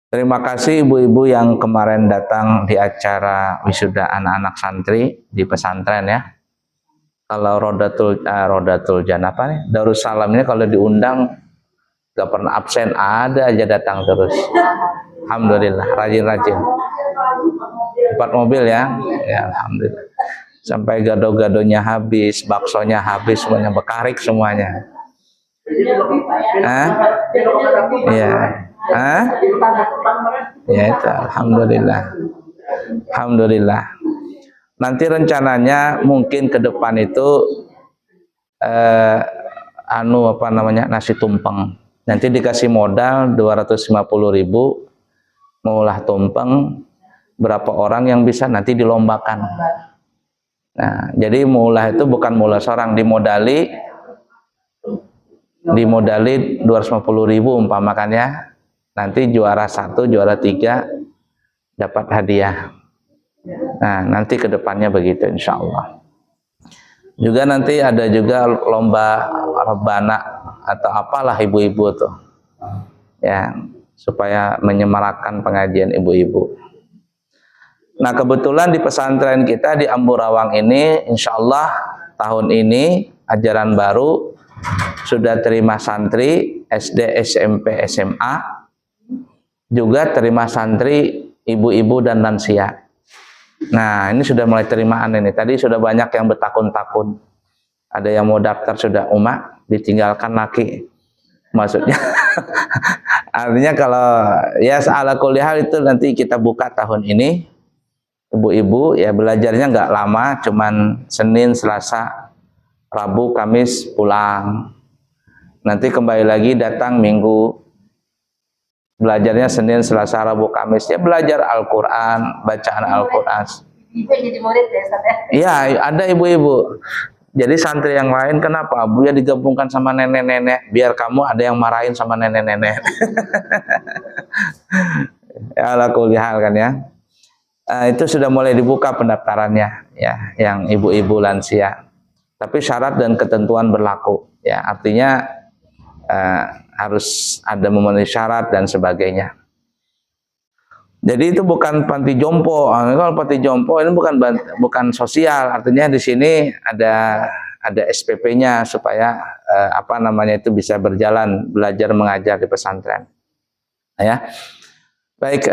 Terima kasih ibu-ibu yang kemarin datang di acara wisuda anak-anak santri di pesantren ya. Kalau Rodatul Jannah apa nih? Darussalam ini kalau diundang gak pernah absen, ada aja datang terus. Alhamdulillah, rajin-rajin. 4 mobil ya. Ya alhamdulillah. Sampai gado-gadonya habis, baksonya habis, semuanya bekarik semuanya. Iya. Ya itu alhamdulillah. Alhamdulillah. Nanti rencananya mungkin ke depan itu nasi tumpeng. Nanti dikasih modal 250.000 mengolah tumpeng, berapa orang yang bisa nanti dilombakan. Nah, jadi mengolah itu bukan mengolah seorang, dimodali 250.000 umpamakannya. Nanti juara 1, juara 3 dapat hadiah. Nah, nanti ke depannya begitu insya Allah. Juga nanti ada juga lomba rebana atau apalah ibu-ibu tuh. Ya, supaya menyemarakkan pengajian ibu-ibu. Nah, kebetulan di pesantren kita di Amburawang ini insya Allah tahun ini ajaran baru sudah terima santri SD, SMP, SMA, juga terima santri ibu-ibu dan lansia. Nah, ini sudah mulai terimaan ini. Tadi sudah banyak yang bertakun-takun. Ada yang mau daftar sudah ditinggalkan laki. Maksudnya artinya kalau ya ala kulli hal itu nanti kita buka tahun ini. Ibu-ibu ya belajarnya nggak lama, cuman Senin, Selasa, Rabu, Kamis pulang. Nanti kembali lagi datang Minggu. Belajarnya Senin, Selasa, Rabu, Kamis. Ya belajar Al-Quran, bacaan Al-Quran. Ibu jadi murid ya, Ustaz ya? Iya, ada ibu-ibu. Jadi santri yang lain kenapa? Bu ya digabungkan sama nenek-nenek, biar kamu ada yang marahin sama nenek-nenek. Ya ala kulli hal kan ya. Itu sudah mulai dibuka pendaftarannya ya, yang ibu-ibu lansia. Tapi syarat dan ketentuan berlaku ya, artinya harus ada memenuhi syarat dan sebagainya. Jadi itu bukan panti jompo. Kalau panti jompo ini bukan sosial, artinya di sini ada SPP-nya supaya itu bisa berjalan belajar mengajar di pesantren. Ya. Baik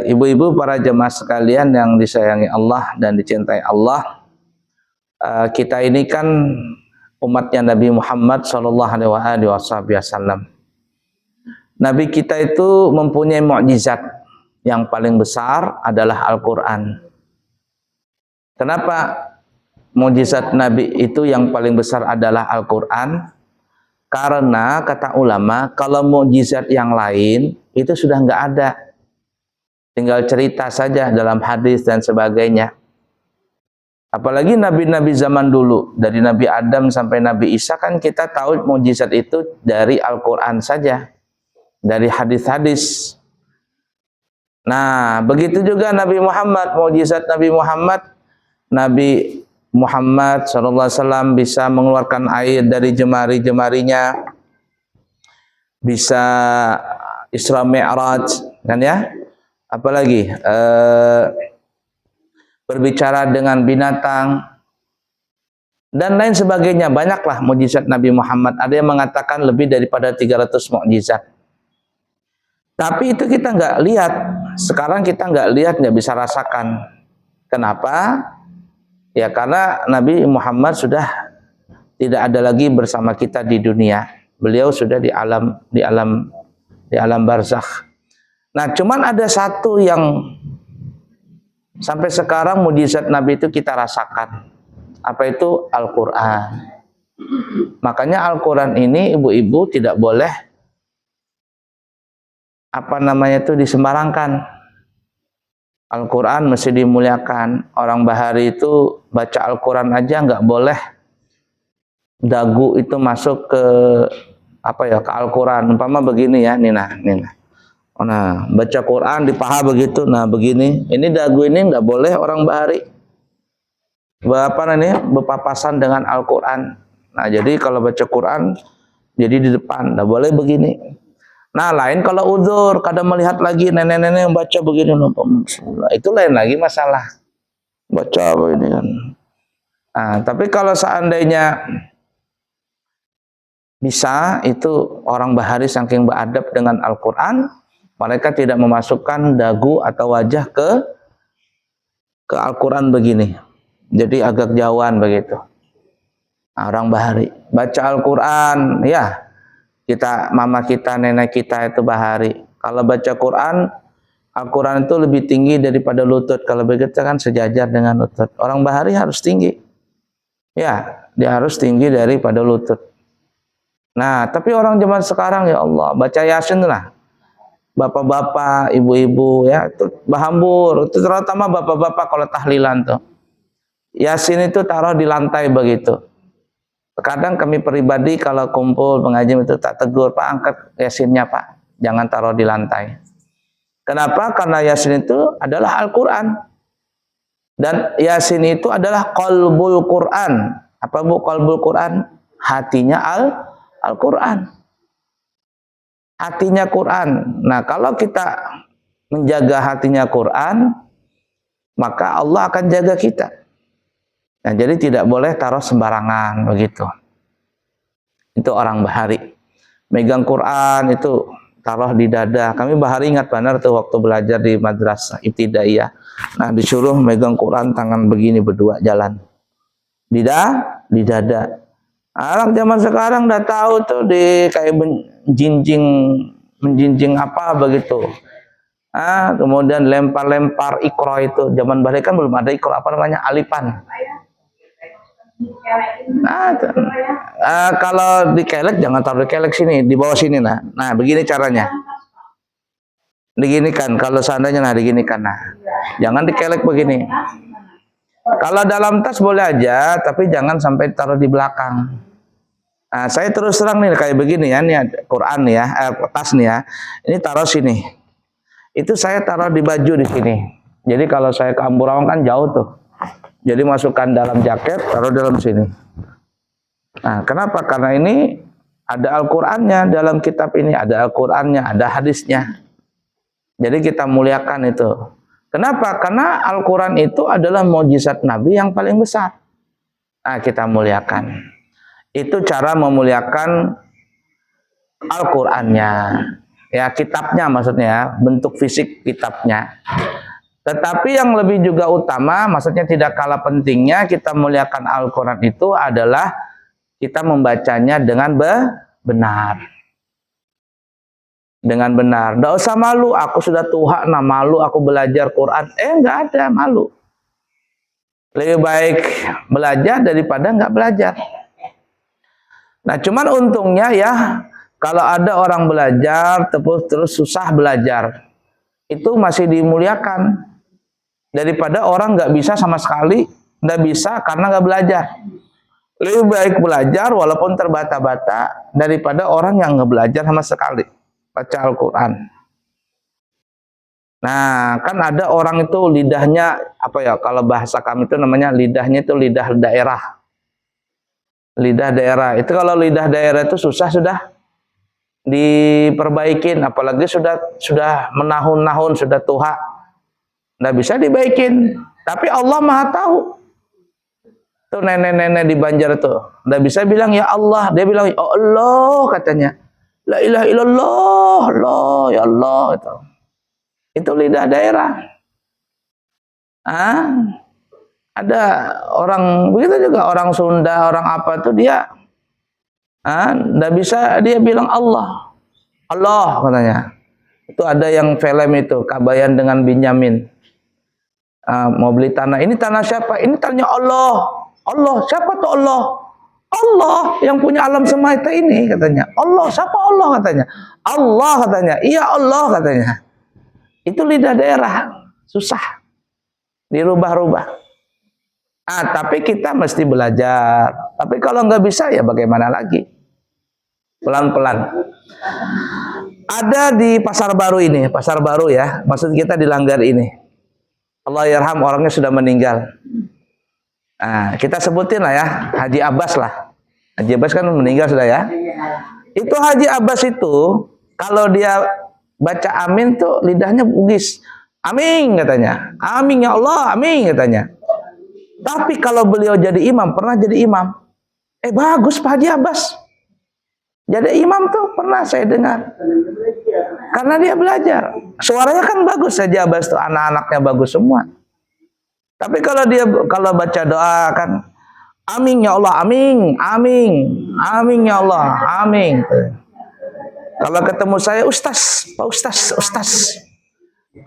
ibu-ibu para jemaah sekalian yang disayangi Allah dan dicintai Allah, kita ini kan umatnya Nabi Muhammad SAW. Nabi kita itu mempunyai mukjizat yang paling besar adalah Al-Quran. Kenapa mukjizat Nabi itu yang paling besar adalah Al-Quran? Karena kata ulama, kalau mukjizat yang lain itu sudah nggak ada. Tinggal cerita saja dalam hadis dan sebagainya. Apalagi nabi-nabi zaman dulu, dari Nabi Adam sampai Nabi Isa kan kita tahu mukjizat itu dari Al-Quran saja, dari hadis-hadis. Nah, begitu juga Nabi Muhammad, mukjizat Nabi Muhammad SAW bisa mengeluarkan air dari jemari-jemarinya, bisa Isra Mi'raj, kan ya? Apalagi berbicara dengan binatang dan lain sebagainya. Banyaklah mukjizat Nabi Muhammad. Ada yang mengatakan lebih daripada 300 mukjizat. Tapi itu kita nggak lihat. Sekarang kita nggak lihat, nggak bisa rasakan. Kenapa? Ya karena Nabi Muhammad sudah tidak ada lagi bersama kita di dunia. Beliau sudah di alam barzakh. Nah, cuman ada satu yang sampai sekarang mukjizat Nabi itu kita rasakan. Apa itu? Al-Quran. Makanya Al-Quran ini ibu-ibu tidak boleh disembarangkan. Al-Quran mesti dimuliakan. Orang Bahari itu baca Al-Quran aja nggak boleh dagu itu masuk ke ke Al-Quran. Umpama begini ya, Nina. Nah, baca Quran di paha begitu, nah begini. Ini dagu ini nggak boleh orang Bahari. Berpapasan dengan Al-Quran. Nah, jadi kalau baca Quran, jadi di depan, nggak boleh begini. Nah, lain kalau uzur, kadang melihat lagi nenek-nenek yang baca begini, itu lain lagi masalah. Baca begini kan. Nah, tapi kalau seandainya bisa, itu orang Bahari saking beradab dengan Al-Quran, mereka tidak memasukkan dagu atau wajah ke Al-Quran begini. Jadi agak jauhan begitu. Nah, orang Bahari baca Al-Quran, ya kita, mama kita, nenek kita itu Bahari. Kalau baca Quran, Al-Quran itu lebih tinggi daripada lutut. Kalau begitu kan sejajar dengan lutut. Orang Bahari harus tinggi. Ya, dia harus tinggi daripada lutut. Nah, tapi orang zaman sekarang, ya Allah, baca Yasin lah. Bapak-bapak, ibu-ibu, ya, itu bahambur. Itu terutama bapak-bapak kalau tahlilan tuh. Yasin itu taruh di lantai begitu. Kadang kami pribadi kalau kumpul pengajian itu tak tegur, Pak, angkat Yasinnya, Pak. Jangan taruh di lantai. Kenapa? Karena Yasin itu adalah Al-Quran. Dan Yasin itu adalah qalbul Quran. Apa bu qalbul Quran? Hatinya Al-Quran. Hatinya Quran. Nah, kalau kita menjaga hatinya Quran, maka Allah akan jaga kita. Nah, jadi tidak boleh taruh sembarangan begitu. Itu orang Bahari. Megang Quran itu taruh di dada. Kami Bahari ingat benar tuh waktu belajar di madrasah ibtidaiyah. Nah, disuruh megang Quran tangan begini berdua jalan. Di dada. Orang zaman sekarang udah tahu tuh di kayak menjinjing apa begitu. Kemudian lempar-lempar ikro itu. Zaman Bahari kan belum ada ikro, apa namanya? Alipan. Nah, kalau dikelek jangan taruh dikelek sini, di bawah sini. Nah, begini caranya. Diginikan, kalau seandainya diginikan. Nah, jangan dikelek begini. Kalau dalam tas boleh aja, tapi jangan sampai taruh di belakang. Nah, saya terus terang nih kayak begini ya, nih Quran nih ya, tas nih ya. Ini taruh sini. Itu saya taruh di baju di sini. Jadi kalau saya ke Amburaung kan jauh tuh. Jadi masukkan dalam jaket, taruh dalam sini. Nah, kenapa? Karena ini ada Al-Qur'annya dalam kitab ini, ada Al-Qur'annya, ada hadisnya. Jadi kita muliakan itu. Kenapa? Karena Al-Qur'an itu adalah mukjizat Nabi yang paling besar. Nah, kita muliakan. Itu cara memuliakan Al-Qur'annya. Ya, kitabnya maksudnya, bentuk fisik kitabnya. Tetapi yang lebih juga utama, maksudnya tidak kalah pentingnya kita muliakan Al-Quran itu adalah kita membacanya dengan benar. Dengan benar. Tidak usah malu, aku sudah tua, malu aku belajar Quran. Enggak ada malu. Lebih baik belajar daripada enggak belajar. Nah, cuman untungnya ya, kalau ada orang belajar, terus susah belajar, itu masih dimuliakan. Daripada orang nggak bisa sama sekali, nggak bisa karena nggak belajar. Lebih baik belajar walaupun terbata-bata daripada orang yang nggak belajar sama sekali baca Al-Quran. Nah, kan ada orang itu lidahnya apa ya? Kalau bahasa kami itu namanya lidahnya itu lidah daerah. Lidah daerah itu kalau lidah daerah itu susah sudah diperbaikin, apalagi sudah menahun-nahun, sudah tua. Nggak bisa dibaikin, tapi Allah Maha tahu. Tuh nenek-nenek di Banjar tuh, nggak bisa bilang ya Allah, dia bilang ya Allah katanya, la ilaha illallah, Allah ya Allah itu. Itu lidah daerah. Ada orang begitu juga, orang Sunda, orang apa tuh dia, nggak bisa dia bilang Allah, Allah katanya. Itu ada yang film itu Kabayan dengan Binyamin. Mau beli tanah, ini tanah siapa? Ini tanahnya Allah. Allah, siapa tuh Allah? Allah yang punya alam semesta ini katanya. Allah, siapa Allah katanya? Allah katanya. Iya Allah katanya. Itu lidah daerah, susah dirubah-rubah. Tapi kita mesti belajar. Tapi kalau nggak bisa ya bagaimana lagi? Pelan-pelan. Ada di Pasar Baru ini, Pasar Baru ya. Maksud kita di Langgar ini. Allah yarham, orangnya sudah meninggal. Kita sebutin lah ya, Haji Abbas lah. Haji Abbas kan meninggal sudah ya. Itu Haji Abbas itu Kalau dia baca amin tuh lidahnya bugis. Amin katanya. Amin ya Allah, amin katanya. Tapi kalau beliau jadi imam, pernah jadi imam. Bagus Pak Haji Abbas. Jadi imam tuh pernah saya dengar. Karena dia belajar. Suaranya kan bagus Haji Abbas tuh, anak-anaknya bagus semua. Tapi kalau baca doa kan, amin ya Allah, amin, amin, amin ya Allah, amin. Kalau ketemu saya, Ustaz, Pak Ustaz, Ustaz.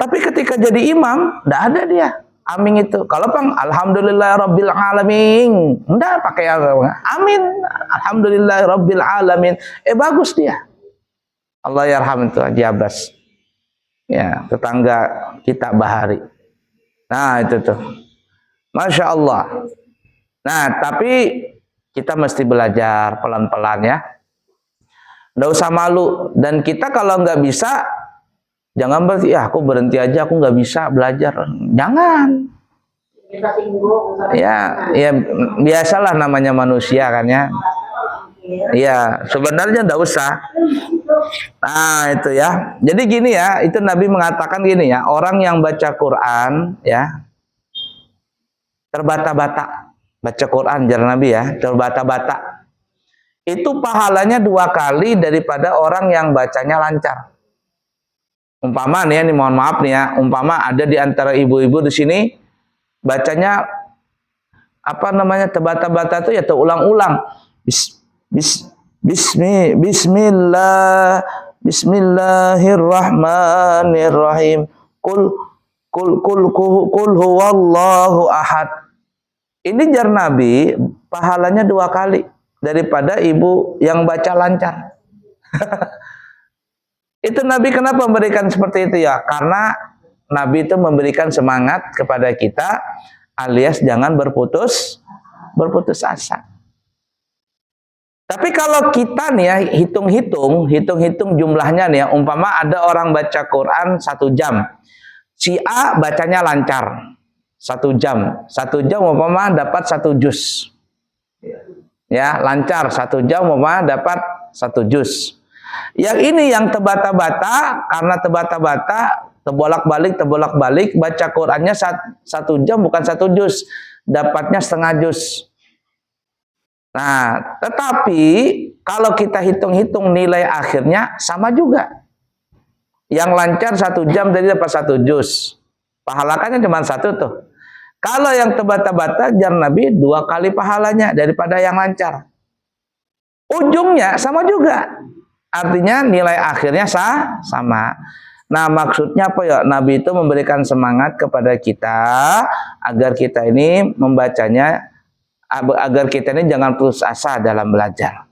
Tapi ketika jadi imam, enggak ada dia. Amin itu. Kalau Bang, alhamdulillah rabbil alamin. Enggak pakai amin. Alhamdulillah rabbil alamin. Bagus dia. Allah yarham itu Haji Abbas. Ya, tetangga kita Bahari. Nah, itu tuh. Masya Allah. Nah, tapi kita mesti belajar pelan-pelan ya. Nggak usah malu. Dan kita kalau nggak bisa, jangan berarti, ya aku berhenti aja, aku nggak bisa belajar. Jangan. Ya, biasalah namanya manusia kan ya. Ya, sebenarnya nggak usah. Nah, itu ya. Jadi gini ya, itu Nabi mengatakan gini ya, orang yang baca Quran ya, terbata-bata. Baca Quran, jalan Nabi ya, terbata-bata. Itu pahalanya 2 kali daripada orang yang bacanya lancar. Umpama nih ya, ini mohon maaf nih ya, umpama ada di antara ibu-ibu di sini bacanya apa namanya terbata-bata itu ya terulang-ulang. Bismillahirrahmanirrahim. Qul huwallahu ahad. Ini jar Nabi pahalanya 2 kali daripada ibu yang baca lancar. Itu Nabi kenapa memberikan seperti itu ya? Karena Nabi itu memberikan semangat kepada kita alias jangan berputus asa. Tapi kalau kita nih ya hitung-hitung jumlahnya nih ya, umpama ada orang baca Quran 1 jam. Si A bacanya lancar. 1 jam umpama dapat 1 juz. Ya, lancar 1 jam umpama dapat 1 juz. Yang ini yang terbata-bata, karena terbata-bata, terbolak-balik baca Qurannya 1 jam bukan 1 juz, dapatnya setengah juz. Nah, tetapi kalau kita hitung-hitung nilai akhirnya sama juga. Yang lancar 1 jam jadi dapat 1 juz. Pahalanya cuma 1 tuh. Kalau yang terbata-bata, jar Nabi 2 kali pahalanya daripada yang lancar. Ujungnya sama juga. Artinya nilai akhirnya sama. Nah, maksudnya apa ya? Nabi itu memberikan semangat kepada kita agar kita ini membacanya, agar kita ini jangan putus asa dalam belajar.